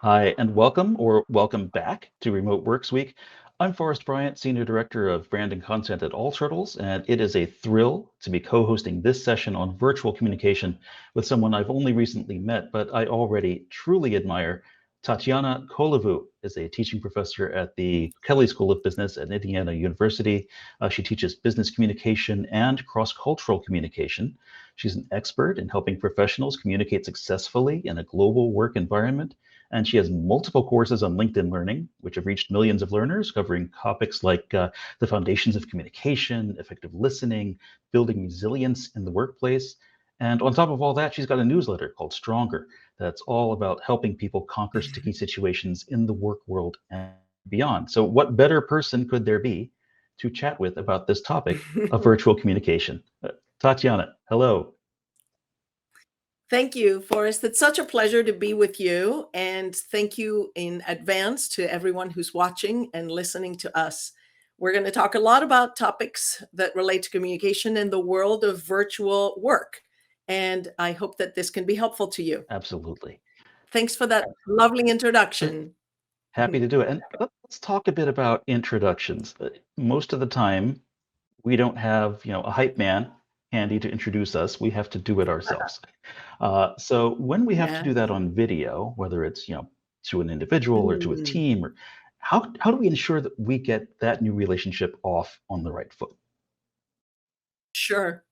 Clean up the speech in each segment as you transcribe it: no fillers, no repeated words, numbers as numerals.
Hi, and welcome or welcome back to Remote Works Week. I'm Forrest Bryant, Senior Director of Brand and Content at All Turtles, and it is a thrill to be co hosting this session on virtual communication with someone I've only recently met, but I already truly admire. Tatiana Kolovou is a teaching professor at the Kelley School of Business at Indiana University. She teaches business communication and cross cultural communication. She's an expert in helping professionals communicate successfully in a global work environment, and she has multiple courses on LinkedIn Learning, which have reached millions of learners, covering topics like the foundations of communication, effective listening, building resilience in the workplace. And on top of all that, she's got a newsletter called Stronger that's all about helping people conquer sticky situations in the work world and beyond. So, what better person could there be to chat with about this topic of virtual communication? Tatiana, hello. Thank you, Forrest. It's such a pleasure to be with you. And thank you in advance to everyone who's watching and listening to us. We're going to talk a lot about topics that relate to communication in the world of virtual work. And I hope that this can be helpful to you. Absolutely. Thanks for that lovely Uh, introduction. Happy to do it. And let's talk a bit about introductions. Most of the time, we don't have, a hype man handy to introduce us. We have to do it ourselves. So when we have to do Yes. that on video, whether it's, to an individual or to a Mm, team, or how do we ensure that we get that new relationship off on the right foot? sure.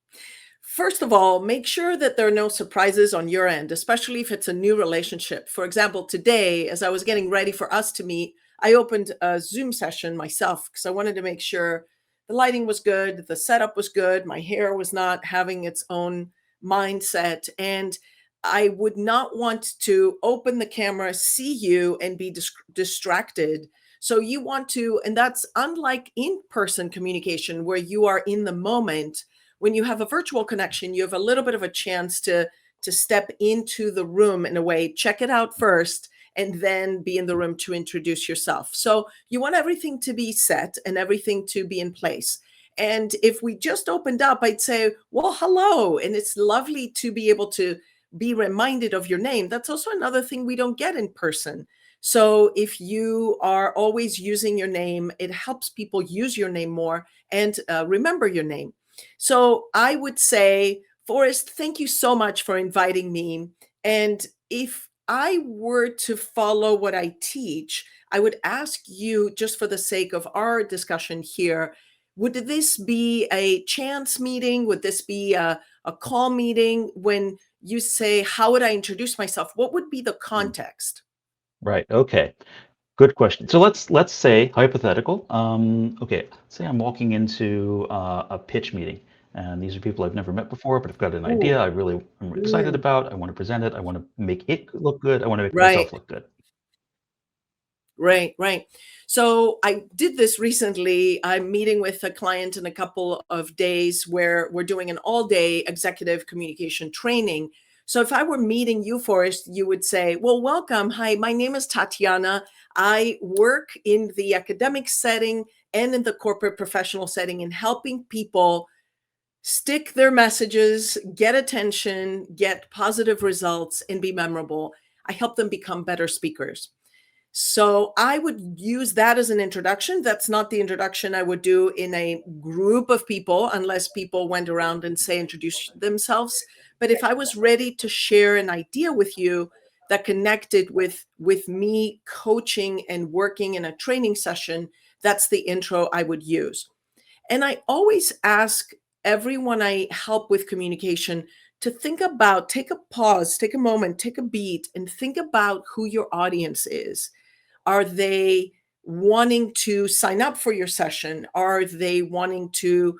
First of all, make sure that there are no surprises on your end, especially if it's a new relationship. For example, today, as I was getting ready for us to meet, I opened a Zoom session myself because I wanted to make sure the lighting was good, the setup was good, my hair was not having its own mindset. And I would not want to open the camera, see you, and be distracted. So you want to, and that's unlike in person communication where you are in the moment. When you have a virtual connection, you have a little bit of a chance to step into the room in a way, check it out first, and then be in the room to introduce yourself. So you want everything to be set and everything to be in place. And if we just opened up, I'd say, well, hello. And it's lovely to be able to be reminded of your name. That's also another thing we don't get in person. So if you are always using your name, it helps people use your name more and remember your name. So I would say, Forrest, thank you so much for inviting me. And if I were to follow what I teach, I would ask you, just for the sake of our discussion here, would this be a chance meeting? Would this be a call meeting? When you say, how would I introduce myself? What would be the Mm, context? right. Okay. Good question. So let's say hypothetical. Okay, say I'm walking into a pitch meeting, and these are people I've never met before, but I've got an idea Ooh, I really am excited mm, about. I want to present it. I want to make it look good. I want to make right. myself look good. Right, right. So I did this recently. I'm meeting with a client in a couple of days where we're doing an all day executive communication training. So if I were meeting you, Forrest, you would say, well, welcome. Hi, my name is Tatiana. I work in the academic setting and in the corporate professional setting in helping people stick their messages, get attention, get positive results, and be memorable. I help them become better speakers. So I would use that as an introduction. That's not the introduction I would do in a group of people unless people went around and say introduce themselves. But if I was ready to share an idea with you that connected with me coaching and working in a training session, that's the intro I would use. And I always ask everyone I help with communication to think about, take a pause, take a moment, take a beat, and think about who your audience is. Are they wanting to sign up for your session? Are they wanting to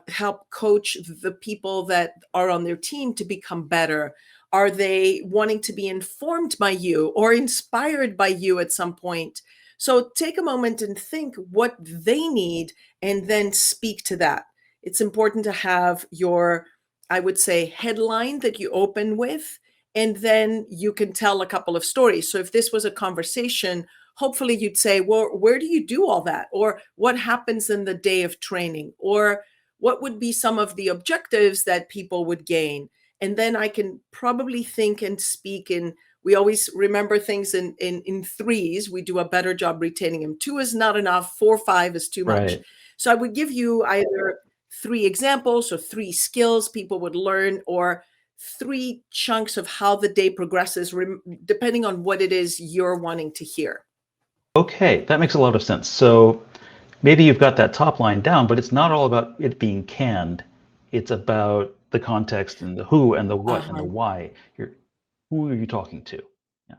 help coach the people that are on their team to become better? Are they wanting to be informed by you or inspired by you at some point? So take a moment and think what they need and then speak to that. It's important to have your, I would say, headline that you open with, and then you can tell a couple of stories. So if this was a conversation, hopefully you'd say, well, where do you do all that? Or what happens in the day of training? Or what would be some of the objectives that people would gain? And then I can probably think and speak in We always remember things in threes. We do a better job retaining them. Two is not enough. Four, five is too much. Right. So I would give you either three examples or three skills people would learn, or three chunks of how the day progresses, depending on what it is you're wanting to hear. Okay, that makes a lot of sense. So maybe you've got that top line down, but it's not all about it being canned. It's about the context and the who and the what and the Uh-huh. why. Who are you talking to? Yeah,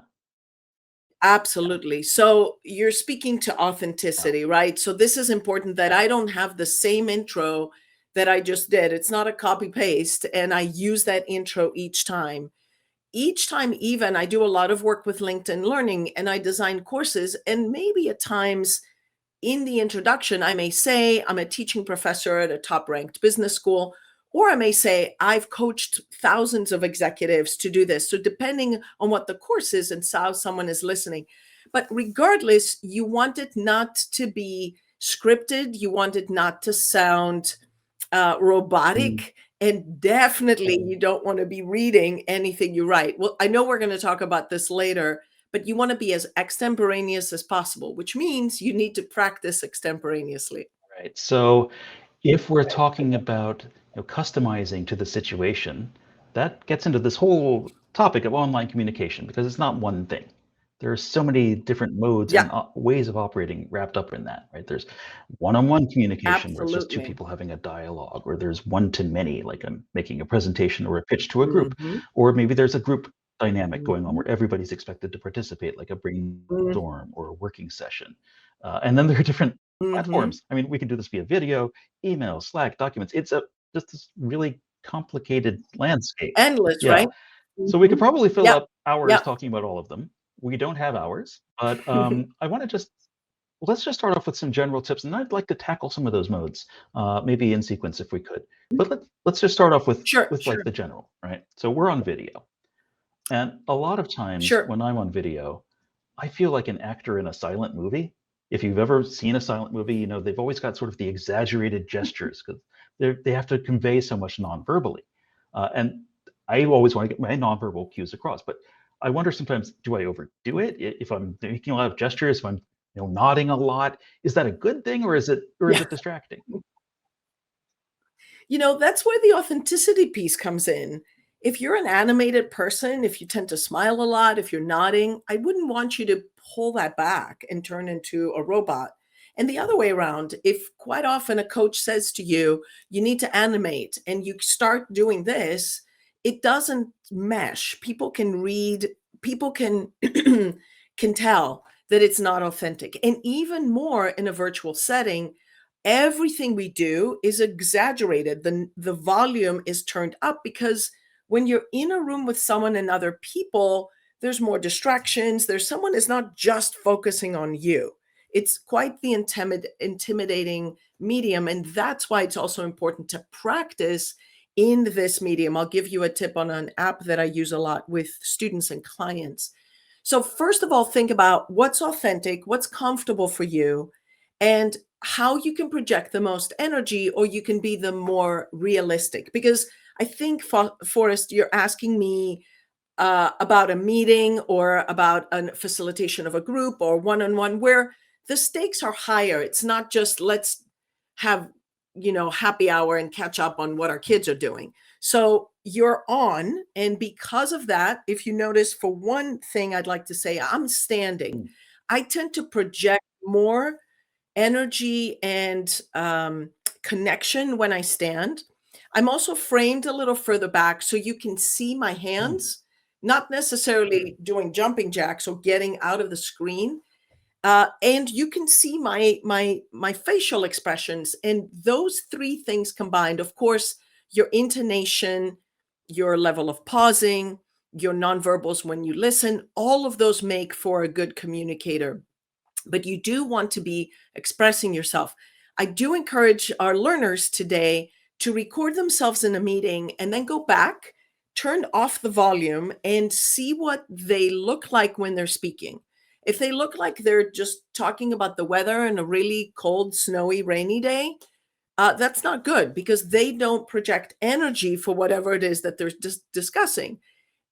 Absolutely. So you're speaking to yeah. authenticity, right? So this is important that I don't have the same intro that I just did. It's not a copy paste, and I use that intro each time. Each time, even I do a lot of work with LinkedIn Learning and I design courses, and maybe at times in the introduction, I may say I'm a teaching professor at a top ranked business school, or I may say I've coached thousands of executives to do this. So, depending on what the course is and how someone is listening. But regardless, you want it not to be scripted, you want it not to sound Mm. robotic. And definitely, you don't want to be reading anything you write. Well, I know we're going to talk about this later, but you want to be as extemporaneous as possible, which means you need to practice extemporaneously. Right. So if we're talking about customizing to the situation, that gets into this whole topic of online communication because it's not one thing. There are so many different modes Yeah, and ways of operating wrapped up in that, right? There's one-on-one communication where it's just two absolutely. people having a dialogue, or there's one-to-many, like I'm making a presentation or a pitch to a group, Mhm, or maybe there's a group dynamic going on mhm, where everybody's expected to participate, like a mm, brainstorm or a working session. And then there are different mhm. platforms. I mean, we can do this via video, email, Slack, documents. It's a just this really complicated landscape. Endless, Yeah. right? So we could Mhm. probably fill Yep, up hours yep. talking about all of them. We don't have hours, but I want to just let's just start off with some general tips, and I'd like to tackle some of those modes, maybe in sequence if we could. But let's just start off Sure, with like sure, the general, right? So we're on video, and a lot of times sure. when I'm on video, I feel like an actor in a silent movie. If you've ever seen a silent movie, they've always got sort of the exaggerated gestures because they have to convey so much non-verbally. And I always want to get my nonverbal cues across, but I wonder sometimes, do I overdo it? If I'm making a lot of gestures, if I'm nodding a lot, is that a good thing or is Yeah. it distracting? That's where the authenticity piece comes in. If you're an animated person, if you tend to smile a lot, if you're nodding, I wouldn't want you to pull that back and turn into a robot. And the other way around, if quite often a coach says to you, you need to animate, and you start doing this, it doesn't mesh. People can read, people can can tell that it's not authentic. And even more in a virtual setting, everything we do is exaggerated. The volume is turned up because when you're in a room with someone and other people, there's more distractions. There's someone is not just focusing on you. It's quite the intimidating medium. And that's why it's also important to practice in this medium. I'll give you a tip on an app that I use a lot with students and clients. So, first of all, think about what's authentic, what's comfortable for you, and how you can project the most energy, or you can be the more realistic. Because I think, Forrest, you're asking me about a meeting or about a facilitation of a group or one on one where the stakes are higher. It's not just let's have, happy hour and catch up on what our kids are doing. So you're on. And because of that, if you notice, for one thing, I'd like to say I'm standing. Mm, I tend to project more energy and connection when I stand. I'm also framed a little further back so you can see my mm, hands, not necessarily doing jumping jacks or getting out of the screen. And you can see my facial expressions, and those three things combined, of course, your intonation, your level of pausing, your nonverbals when you listen, all of those make for a good communicator, but you do want to be expressing yourself. I do encourage our learners today to record themselves in a meeting and then go back, turn off the volume, and see what they look like when they're speaking. If they look like they're just talking about the weather and a really cold, snowy, rainy day, that's not good because they don't project energy for whatever it is that they're discussing.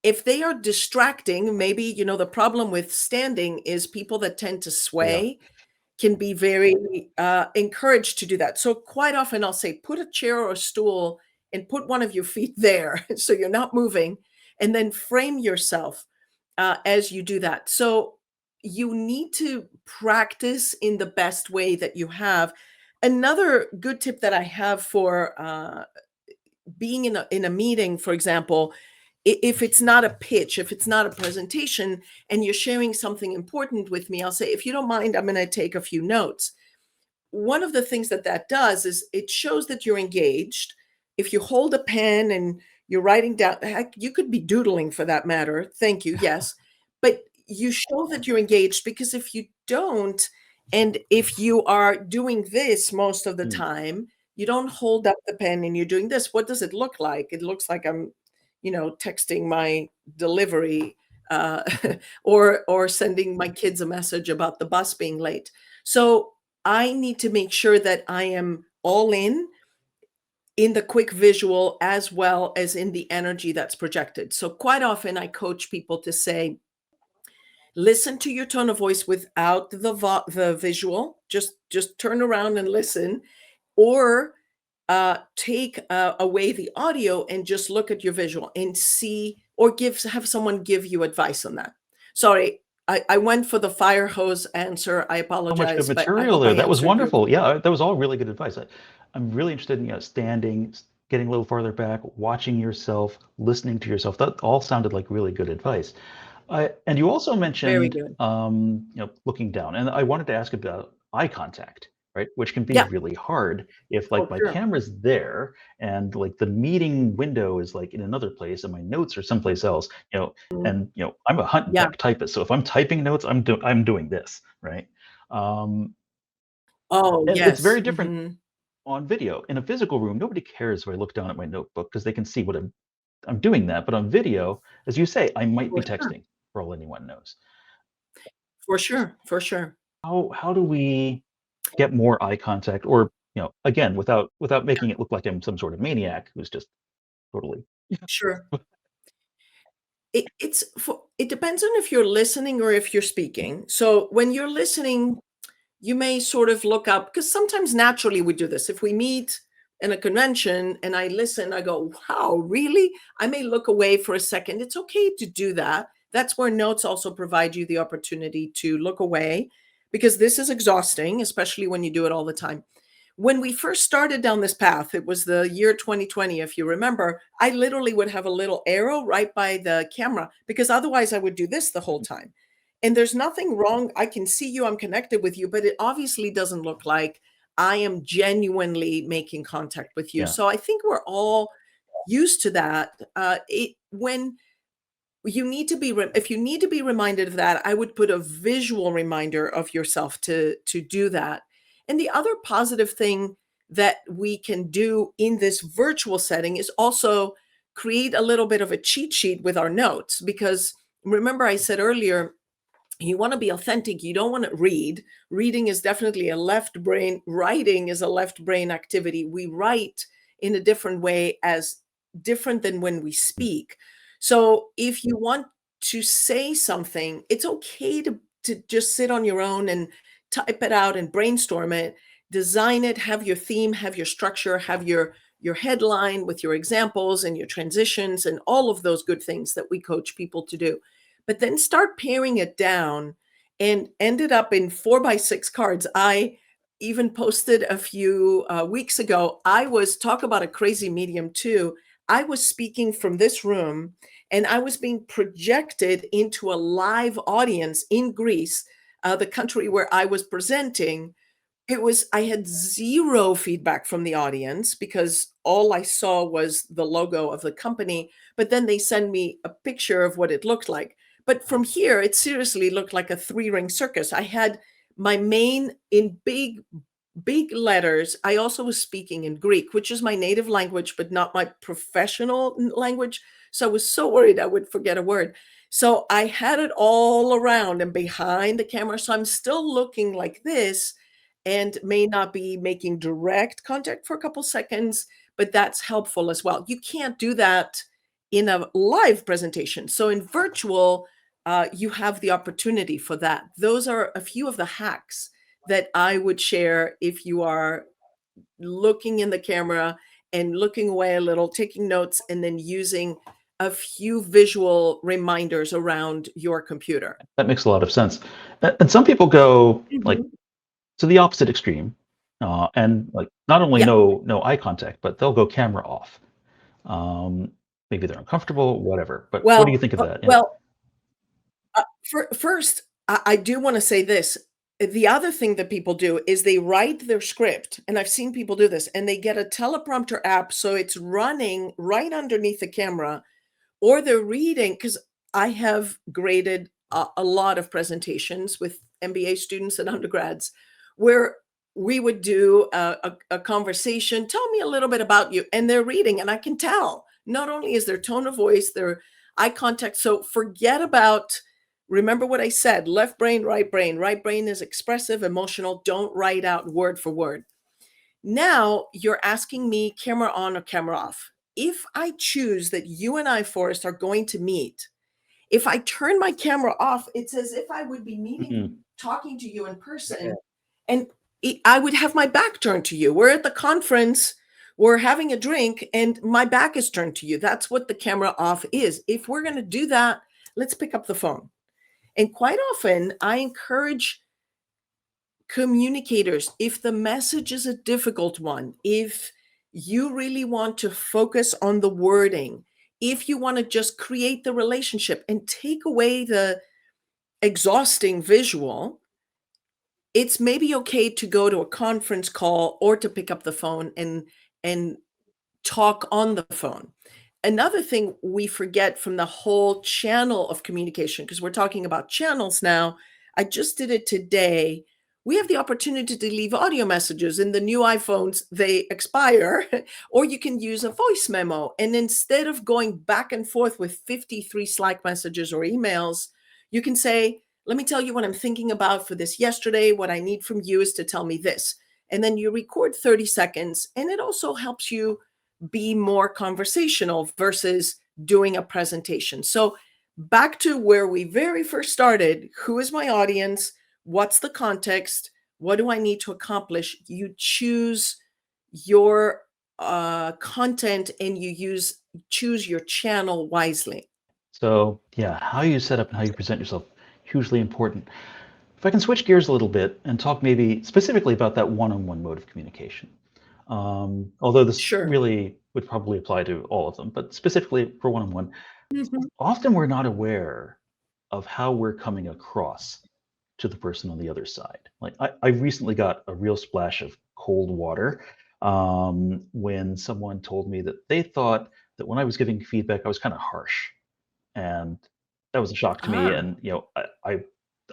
If they are distracting, maybe, the problem with standing is people that tend to Yeah. sway can be very encouraged to do that. So quite often I'll say, put a chair or a stool and put one of your feet there so you're not moving, and then frame yourself as you do that. So you need to practice in the best way that you have. Another good tip that I have for being in a meeting, for example, if it's not a pitch, if it's not a presentation, and you're sharing something important with me, I'll say, if you don't mind, I'm going to take a few notes. One of the things that that does is it shows that you're engaged. If you hold a pen and you're writing down, heck, you could be doodling for that matter. Thank you. Yes. But you show that you're engaged, because if you don't, and if you are doing this most of the Mm. time, you don't hold up the pen and you're doing this, what does it look like? It looks like I'm, texting my delivery uh, or sending my kids a message about the bus being late. So I need to make sure that I am all in the quick visual as well as in the energy that's projected. So quite often I coach people to say, listen to your tone of voice without the visual. Just turn around and listen, or take away the audio and just look at your visual and see, or have someone give you advice on that. Sorry, I went for the fire hose answer. I So much good apologize, but I material hope there. I That was answered your wonderful. question. Yeah, that was all really good advice. I'm really interested in, standing, getting a little farther back, watching yourself, listening to yourself. That all sounded like really good advice. And you also Very mentioned, good. looking down, and I wanted to ask about eye contact, right? Which can be Yeah. really hard if, Oh, like, my sure. camera's there and like the meeting window is like in another place and my notes are someplace else, Mm. and I'm a hunt and Yeah. peck typist, so if I'm typing notes, I'm doing this, right? Um, Oh, and it's yes. very different Mhm. on video. In a physical room, nobody cares if I look down at my notebook because they can see what I'm doing that. But on video, as you say, I might For be sure. texting for all anyone knows. For sure. For sure. How do we get more eye contact, or, again, without making it look like I'm some sort of maniac who's just totally. Sure. It depends on if you're listening or if you're speaking. So when you're listening, you may sort of look up, because sometimes naturally we do this. If we meet in a convention and I listen, I go, wow, really? I may look away for a second. It's okay to do that. That's where notes also provide you the opportunity to look away, because this is exhausting, especially when you do it all the time. When we first started down this path, it was the year 2020, if you remember, I literally would have a little arrow right by the camera, because otherwise I would do this the whole time. And there's nothing wrong. I can see you, I'm connected with you, but it obviously doesn't look like I am genuinely making contact with you. Yeah. So I think we're all used to that. When you need to be if you need to be reminded of that, I would put a visual reminder of yourself to do that. And the other positive thing that we can do in this virtual setting is also create a little bit of a cheat sheet with our notes, because remember I said earlier, you want to be authentic. You don't want to read. Reading is definitely a left brain. Writing is a left brain activity. We write in a different way, as different than when we speak. So if you want to say something, it's okay to just sit on your own and type it out and brainstorm it, design it, have your theme, have your structure, have your headline with your examples and your transitions and all of those good things that we coach people to do, but then start paring it down, and ended up in 4 by 6 cards. I even posted a few weeks ago. I was, talk about a crazy medium too. I was speaking from this room and I was being projected into a live audience in Greece, the country where I was presenting. I had 0 feedback from the audience because all I saw was the logo of the company, but then they send me a picture of what it looked like. But from here, it seriously looked like a 3-ring circus. I had my main in big letters. I also was speaking in Greek, which is my native language, but not my professional language. So I was so worried I would forget a word. So I had it all around and behind the camera. So I'm still looking like this and may not be making direct contact for a couple seconds, but that's helpful as well. You can't do that in a live presentation. So in virtual, you have the opportunity for that. Those are a few of the hacks that I would share if you are looking in the camera and looking away a little, taking notes, and then using a few visual reminders around your computer. That makes a lot of sense. And some people go like Mhm. to the opposite extreme, and like not only Yeah. no eye contact, but they'll go camera off. Um, Maybe they're uncomfortable, whatever. But what do you Well, think of that? Yeah. well, first, I do want to say this. The other thing that people do is they write their script, and I've seen people do this, and they get a teleprompter app so it's running right underneath the camera, or they're reading, because I have graded a lot of presentations with MBA students and undergrads where we would do a conversation. Tell me a little bit about you. And they're reading, and I can tell not only is their tone of voice, their eye contact. So forget about, remember what I said, left brain, right brain. Right brain is expressive, emotional. Don't write out word for word. Now you're asking me camera on or camera off. If I choose that you and I, Forrest, are going to meet, if I turn my camera off, it's as if I would be meeting, Mhm. talking to you in person, and I would have my back turned to you. We're at the conference, we're having a drink, and my back is turned to you. That's what the camera off is. If we're going to do that, let's pick up the phone. And quite often, I encourage communicators, if the message is a difficult one, if you really want to focus on the wording, if you want to just create the relationship and take away the exhausting visual, it's maybe okay to go to a conference call or to pick up the phone and talk on the phone. Another thing we forget from the whole channel of communication, because we're talking about channels now, I just did it today. We have the opportunity to leave audio messages. In the new iPhones, they expire, or you can use a voice memo. And instead of going back and forth with 53 Slack messages or emails, you can say, let me tell you what I'm thinking about for this yesterday. What I need from you is to tell me this. And then you record 30 seconds, and it also helps you be more conversational versus doing a presentation. So, back to where we very first started, who is my audience? What's the context? What do I need to accomplish? You choose your content, and choose your channel wisely. So yeah, how you set up and how you present yourself, hugely important. If I can switch gears a little bit and talk maybe specifically about that one-on-one mode of communication. Although this Sure. really would probably apply to all of them, but specifically for one-on-one, Mhm. often we're not aware of how we're coming across to the person on the other side. Like I recently got a real splash of cold water when someone told me that they thought that when I was giving feedback, I was kind of harsh, and that was a shock to me. Ah. And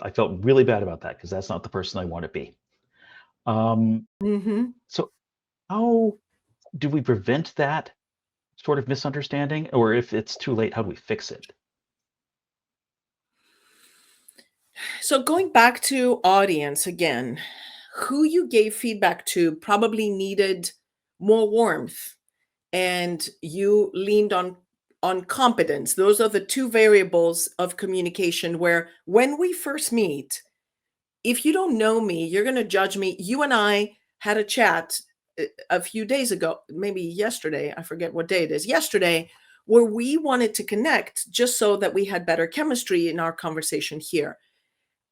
I felt really bad about that because that's not the person I want to be. Um, Mhm. so how do we prevent that sort of misunderstanding, or if it's too late, how do we fix it? So going back to audience again, who you gave feedback to probably needed more warmth, and you leaned on competence. Those are the two variables of communication where when we first meet, if you don't know me, you're going to judge me. You and I had a chat a few days ago, maybe yesterday, I forget what day it is, yesterday, where we wanted to connect just so that we had better chemistry in our conversation here.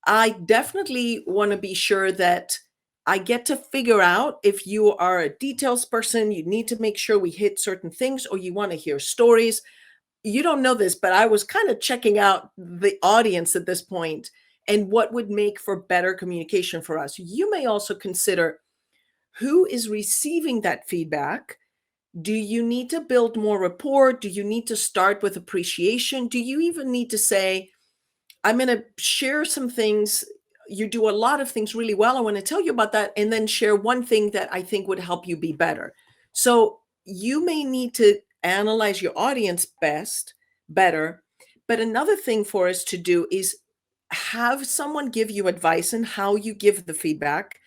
I definitely want to be sure that I get to figure out if you are a details person, you need to make sure we hit certain things, or you want to hear stories. You don't know this, but I was kind of checking out the audience at this point and what would make for better communication for us. You may also consider who is receiving that feedback. Do you need to build more rapport? Do you need to start with appreciation? Do you even need to say, I'm going to share some things. You do a lot of things really well. I want to tell you about that, and then share one thing that I think would help you be better. So you may need to analyze your audience better. But another thing for us to do is have someone give you advice on how you give the feedback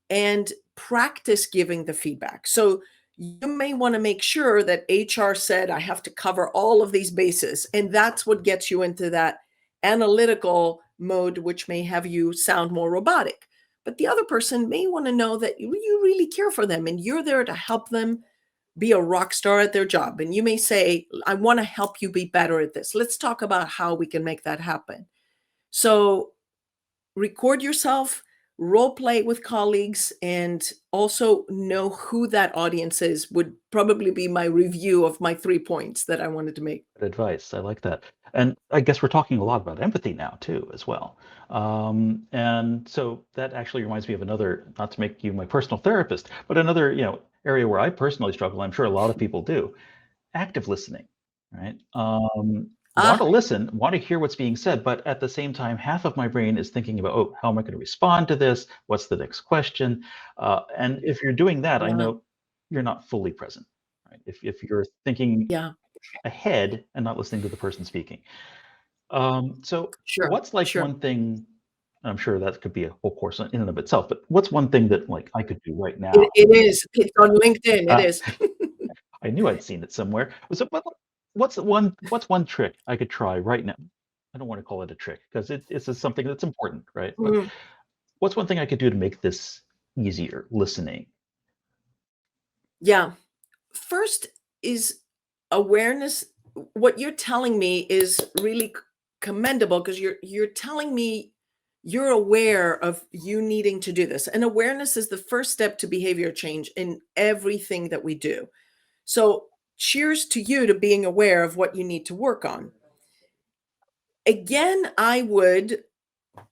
and practice giving the feedback. So You may want to make sure that HR said, I have to cover all of these bases. And that's what gets you into that analytical mode, which may have you sound more robotic. But the other person may want to know that you really care for them and you're there to help them be a rock star at their job. And you may say, I want to help you be better at this. Let's talk about how we can make that happen. So record yourself, role play with colleagues, and also know who that audience is would probably be my review of my 3 points that I wanted to make. Good advice. I like that. And I guess we're talking a lot about empathy now too, as well. And so that actually reminds me of another, not to make you my personal therapist, but another, area where I personally struggle. I'm sure a lot of people do. Active listening, right? Want Ah, to listen, want to hear what's being said, but at the same time, half of my brain is thinking about, oh, how am I going to respond to this? What's the next question? And if you're doing that, I yeah, know you're not fully present, right? If you're thinking yeah, ahead and not listening to the person speaking. So sure, what's like sure. one thing, I'm sure that could be a whole course in and of itself, but what's one thing that like I could do right now? It is. It's on LinkedIn. It Uh, is. I knew I'd seen it somewhere. So, but what's one trick I could try right now? I don't want to call it a trick because it's just something that's important, right? But Mm, what's one thing I could do to make this easier, listening? yeah. First is awareness. What you're telling me is really commendable because you're telling me you're aware of you needing to do this. And awareness is the first step to behavior change in everything that we do. So cheers to you to being aware of what you need to work on. Again, I would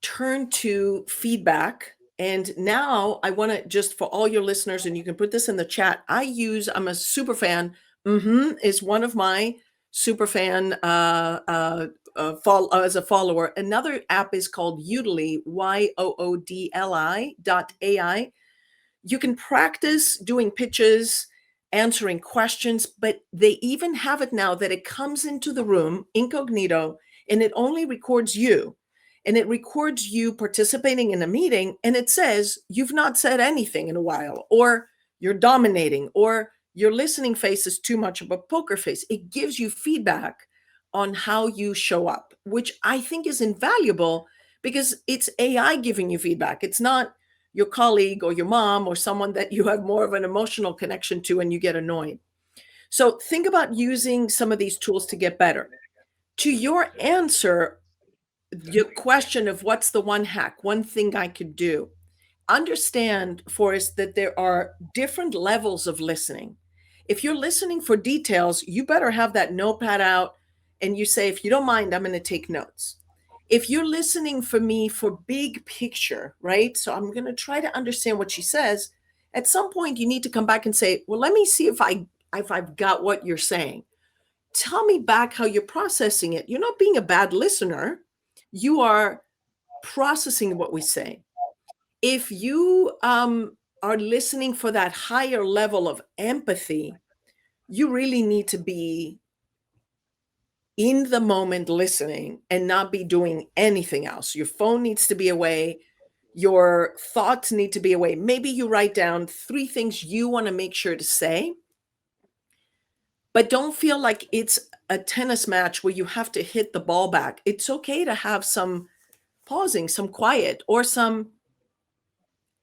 turn to feedback. And now I want to just for all your listeners, and you can put this in the chat. I'm a super fan. Is one of my super fan as a follower. Another app is called Udly, YOODLI.ai. You can practice doing pitches, answering questions, but they even have it now that it comes into the room incognito and it only records you. And it records you participating in a meeting and it says you've not said anything in a while, or you're dominating, or your listening face is too much of a poker face. It gives you feedback on how you show up, which I think is invaluable because it's AI giving you feedback. It's not your colleague or your mom or someone that you have more of an emotional connection to and you get annoyed. So think about using some of these tools to get better. To your answer, your question of what's the one hack, one thing I could do, understand, Forrest, that there are different levels of listening. If you're listening for details, you better have that notepad out and you say, if you don't mind, I'm going to take notes. If you're listening for me for big picture, right? So I'm going to try to understand what she says. At some point, you need to come back and say, well, let me see if I've got what you're saying. Tell me back how you're processing it. You're not being a bad listener. You are processing what we say. If you are listening for that higher level of empathy, you really need to be in the moment listening and not be doing anything else. Your phone needs to be away. Your thoughts need to be away. Maybe you write down 3 things you want to make sure to say, but don't feel like it's a tennis match where you have to hit the ball back. It's okay to have some pausing, some quiet, or some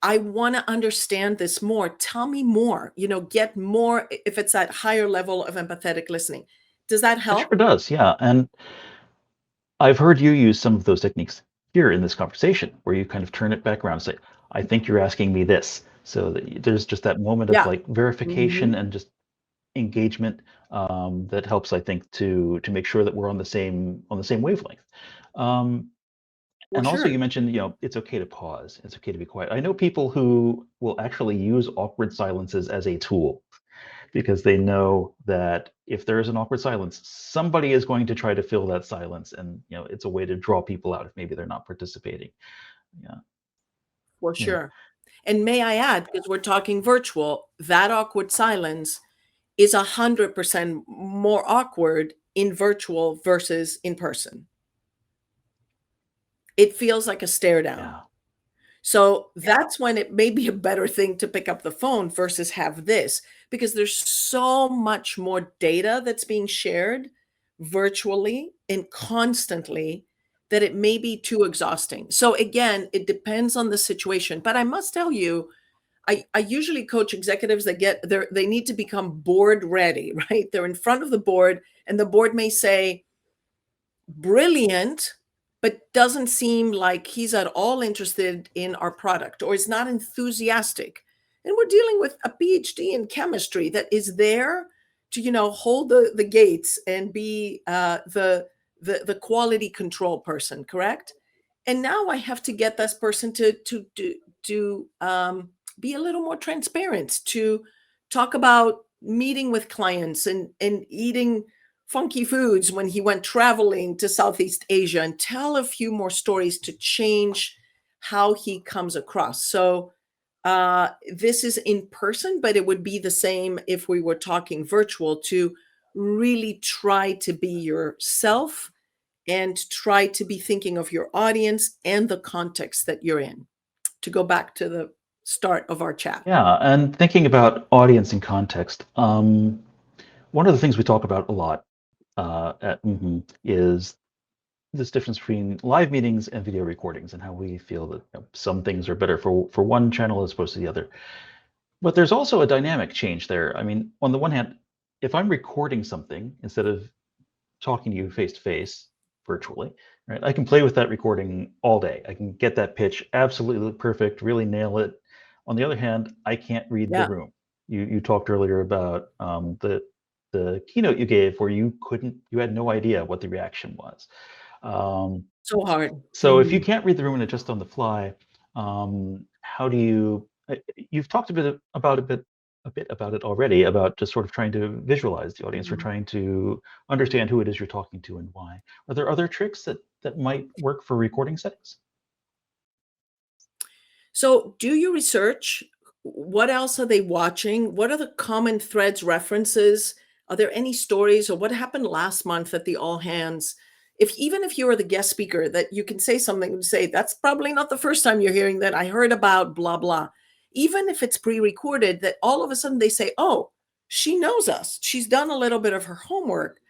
I want to understand this more. Tell me more, get more if it's that higher level of empathetic listening. Does that It sure help? does, yeah. And I've heard you use some of those techniques here in this conversation, where you kind of turn it back around and say, I think you're asking me this. So that there's just that moment of Yeah. like verification Mhm. and just engagement, that helps, I think, to make sure that we're on the same wavelength. Um, For and also, sure. you mentioned, it's okay to pause. It's okay to be quiet. I know people who will actually use awkward silences as a tool because they know that if there is an awkward silence, somebody is going to try to fill that silence, and it's a way to draw people out if maybe they're not participating. Yeah, For yeah, sure. And may I add, because we're talking virtual, that awkward silence is 100% more awkward in virtual versus in person. It feels like a stare down. yeah. So that's when it may be a better thing to pick up the phone versus have this, because there's so much more data that's being shared virtually and constantly that it may be too exhausting. So again, it depends on the situation. But I must tell you, I usually coach executives that they need to become board ready, right? They're in front of the board and the board may say, brilliant, but doesn't seem like he's at all interested in our product or is not enthusiastic. And we're dealing with a PhD in chemistry that is there to, hold the gates and be the quality control person, correct? And now I have to get this person to be a little more transparent, to talk about meeting with clients and eating funky foods when he went traveling to Southeast Asia, and tell a few more stories to change how he comes across. So this is in person, but it would be the same if we were talking virtual, to really try to be yourself and try to be thinking of your audience and the context that you're in, to go back to the start of our chat. Yeah, and thinking about audience and context, one of the things we talk about a lot at is this difference between live meetings and video recordings, and how we feel that some things are better for one channel as opposed to the other. But there's also a dynamic change there. I mean, on the one hand, if I'm recording something instead of talking to you face to face virtually, right? I can play with that recording all day. I can get that pitch absolutely perfect, really nail it. On the other hand, I can't read the Yeah, room. You talked earlier about the keynote you gave where you had no idea what the reaction was. Um, so hard. so if you can't read the room and adjust on the fly, how do you? You've talked a bit about it already, about just sort of trying to visualize the audience, or Mhm. trying to understand who it is you're talking to and why. Are there other tricks that might work for recording settings? So, do your research. What else are they watching? What are the common threads, references? Are there any stories, or what happened last month at the all hands? Even if you are the guest speaker, that you can say something and say, that's probably not the first time you're hearing that. I heard about blah, blah. Even if it's pre recorded, that all of a sudden they say, oh, she knows us. She's done a little bit of her homework.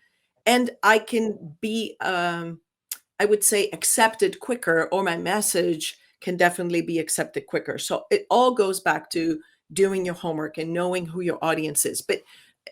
And I can be I would say, accepted quicker, or my message can definitely be accepted quicker. So it all goes back to doing your homework and knowing who your audience is. But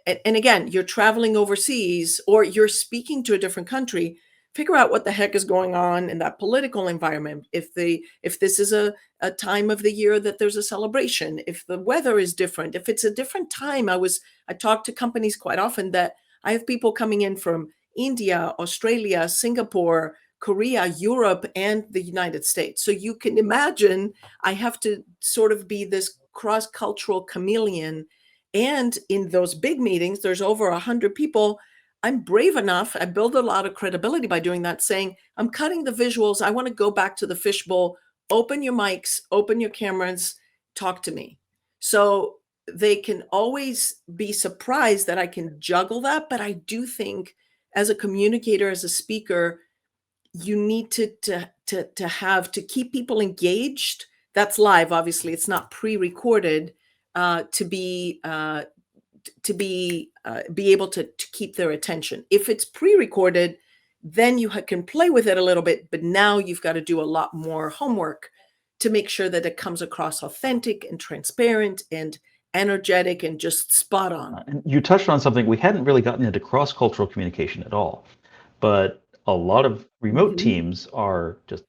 and again, you're traveling overseas or you're speaking to a different country, figure out what the heck is going on in that political environment. If this is a time of the year that there's a celebration, if the weather is different, if it's a different time. I talk to companies quite often that I have people coming in from India, Australia, Singapore, Korea, Europe, and the United States. So you can imagine I have to sort of be this cross-cultural chameleon. And in those big meetings, there's over 100 people. I'm brave enough. I build a lot of credibility by doing that, saying, I'm cutting the visuals. I want to go back to the fishbowl. Open your mics, open your cameras, talk to me. So they can always be surprised that I can juggle that. But I do think, as a communicator, as a speaker, you need to have to keep people engaged. That's live, obviously. It's not pre-recorded. To be able to keep their attention. If it's pre-recorded, then you can play with it a little bit, but now you've got to do a lot more homework to make sure that it comes across authentic and transparent and energetic and just spot on. And you touched on something. We hadn't really gotten into cross-cultural communication at all, but a lot of remote Mhm. teams are just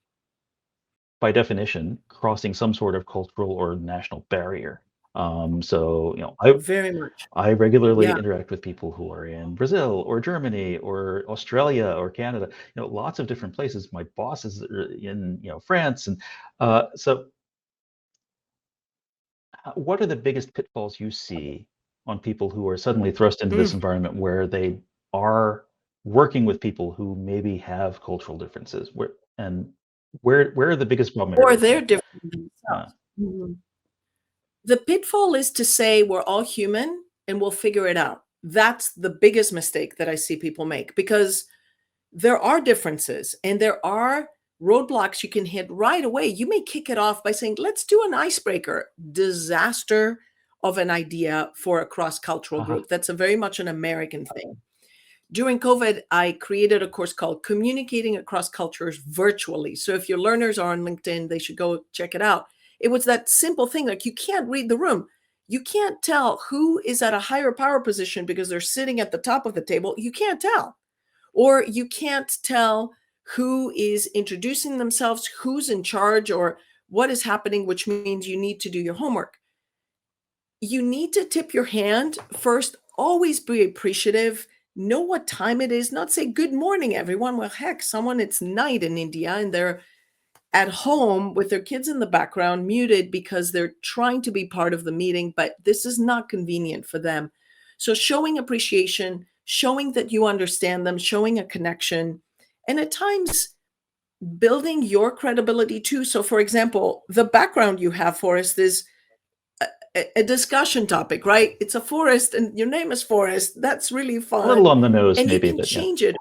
by definition crossing some sort of cultural or national barrier. So Very much. I Yeah. regularly interact with people who are in Brazil or Germany or Australia or Canada. Lots of different places. My boss is in France, and so what are the biggest pitfalls you see on people who are suddenly thrust into this Mm. environment where they are working with people who maybe have cultural differences? Where are the biggest problem Or areas they're there? different Yeah. themselves. Mhm. The pitfall is to say we're all human and we'll figure it out. That's the biggest mistake that I see people make, because there are differences and there are roadblocks you can hit right away. You may kick it off by saying, let's do an icebreaker. Disaster of an idea for a cross-cultural Uh-huh. group. That's a very much an American thing. During COVID, I created a course called Communicating Across Cultures Virtually. So if your learners are on LinkedIn, they should go check it out. It was that simple thing, like you can't read the room. You can't tell who is at a higher power position because they're sitting at the top of the table. You can't tell. Or you can't tell who is introducing themselves, who's in charge, or what is happening, which means you need to do your homework. You need to tip your hand first, always be appreciative, know what time it is, not say good morning, everyone. Well, heck, it's night in India and they're at home with their kids in the background, muted because they're trying to be part of the meeting, but this is not convenient for them. So showing appreciation, showing that you understand them, showing a connection, and at times building your credibility too. So for example, the background you have, Forrest, is a discussion topic, right? It's a forest and your name is Forrest. That's really A little fun. on the nose, And you maybe, can but yeah. change it.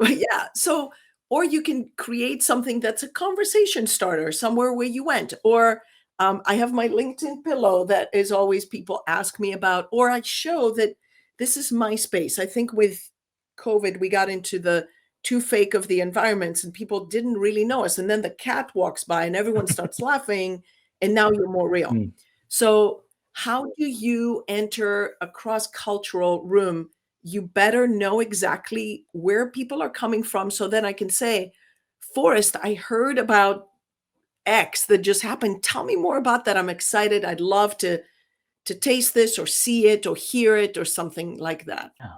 Yeah. So, or you can create something that's a conversation starter somewhere where you went. Or I have my LinkedIn pillow that is always people ask me about, or I show that this is my space. I think with COVID, we got into the too fake of the environments and people didn't really know us. And then the cat walks by and everyone starts laughing, and now you're more real. Mm. So, how do you enter a cross cultural room? You better know exactly where people are coming from. So then I can say, Forrest, I heard about X that just happened. Tell me more about that. I'm excited. I'd love to taste this or see it or hear it or something like that. Yeah.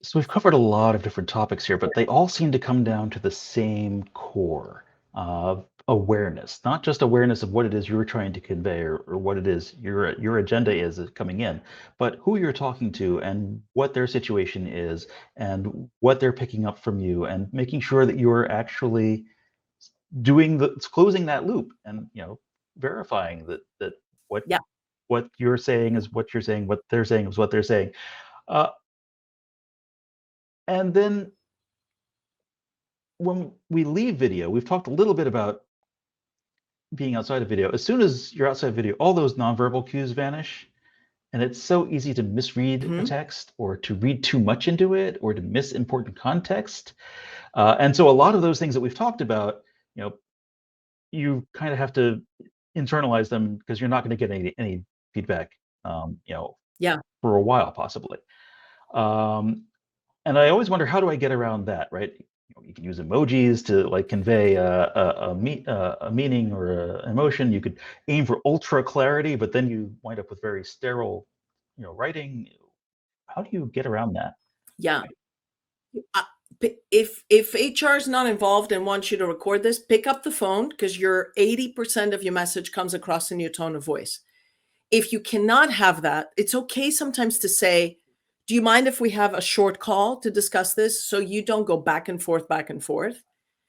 So we've covered a lot of different topics here, but they all seem to come down to the same core of awareness, not just awareness of what it is you're trying to convey or what it is your agenda is coming in, but who you're talking to and what their situation is and what they're picking up from you and making sure that you're actually doing closing that loop and verifying that what Yeah. what you're saying is what you're saying, what they're saying is what they're saying. Uh, and then when we leave video, we've talked a little bit about being outside of video. As soon as you're outside of video, all those nonverbal cues vanish. And it's so easy to misread a Mhm. text or to read too much into it or to miss important context. And so a lot of those things that we've talked about, you know, you kind of have to internalize them because you're not going to get any feedback, Yeah. for a while, possibly. Um, And I always wonder, how do I get around that, right? You can use emojis to like convey a meaning or an emotion. You could aim for ultra clarity, but then you wind up with very sterile, writing. How do you get around that? Yeah. Uh, if HR is not involved and wants you to record this, pick up the phone because your 80% of your message comes across in your tone of voice. If you cannot have that, it's okay sometimes to say, do you mind if we have a short call to discuss this so you don't go back and forth, back and forth?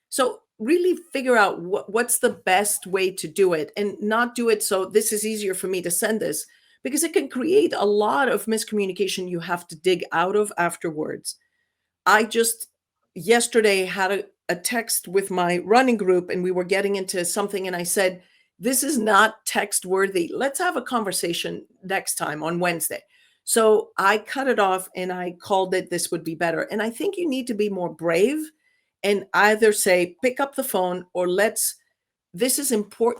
So really figure out what's the best way to do it and not do it so this is easier for me to send this because it can create a lot of miscommunication you have to dig out of afterwards. I just yesterday had a text with my running group and we were getting into something and I said, this is not text worthy. Let's have a conversation next time on Wednesday. So I cut it off and I called it this would be better. And I think you need to be more brave and either say, pick up the phone or this is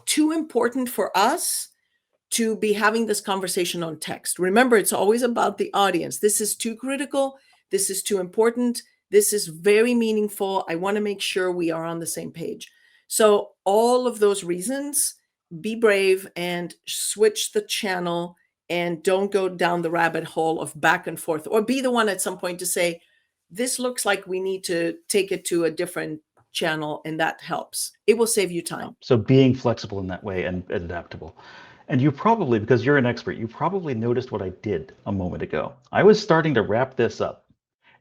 too important for us to be having this conversation on text. Remember, it's always about the audience. This is too critical. This is too important. This is very meaningful. I want to make sure we are on the same page. So, all of those reasons, be brave and switch the channel and don't go down the rabbit hole of back and forth, or be the one at some point to say, this looks like we need to take it to a different channel, and that helps. It will save you time. So being flexible in that way and adaptable. And you probably, because you're an expert, you probably noticed what I did a moment ago. I was starting to wrap this up.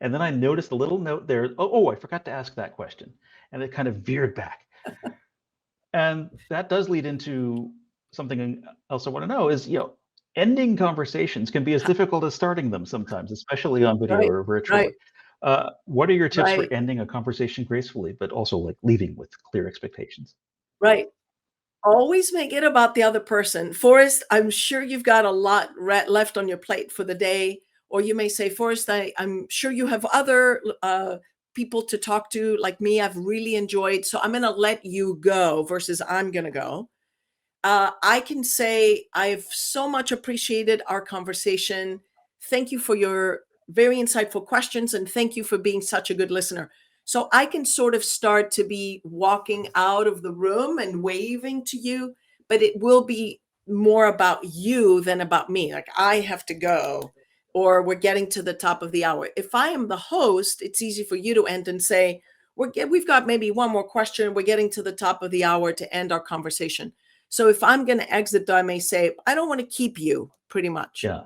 And then I noticed a little note there. Oh, I forgot to ask that question. And it kind of veered back. And that does lead into something else I want to know is, ending conversations can be as difficult as starting them sometimes, especially on video Right, or virtually. right. What are your tips for Right, ending a conversation gracefully, but also like leaving with clear expectations? right. Always make it about the other person. Forrest, I'm sure you've got a lot left on your plate for the day. Or you may say, Forrest, I'm sure you have other people to talk to like me. I've really enjoyed. So I'm going to let you go versus I'm going to go. I can say I've so much appreciated our conversation. Thank you for your very insightful questions and thank you for being such a good listener. So I can sort of start to be walking out of the room and waving to you, but it will be more about you than about me. Like I have to go or we're getting to the top of the hour. If I am the host, it's easy for you to end and say, we've got maybe one more question. We're getting to the top of the hour to end our conversation. So if I'm going to exit, I may say, I don't want to keep you, pretty much. Yeah.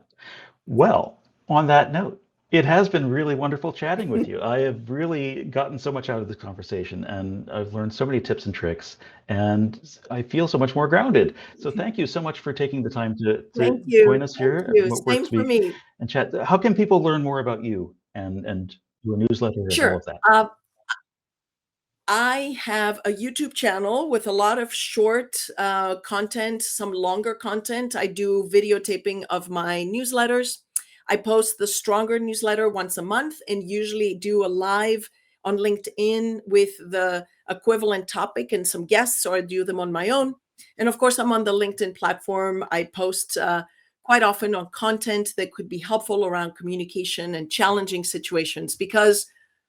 Well, on that note, it has been really wonderful chatting with you. I have really gotten so much out of this conversation, and I've learned so many tips and tricks, and I feel so much more grounded. So thank you so much for taking the time to Thank you. join us Thank here at you. Remote Same Works for Week me. and chat. How can people learn more about you and your newsletter and all Sure. of that? I have a YouTube channel with a lot of short content, some longer content. I do videotaping of my newsletters. I post the Stronger newsletter once a month and usually do a live on LinkedIn with the equivalent topic and some guests, or I do them on my own. And of course, I'm on the LinkedIn platform. I post quite often on content that could be helpful around communication and challenging situations because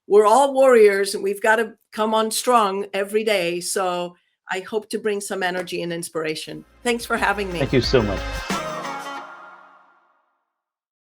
we're all warriors and we've got to come on strong every day. So I hope to bring some energy and inspiration. Thanks for having me. Thank you so much.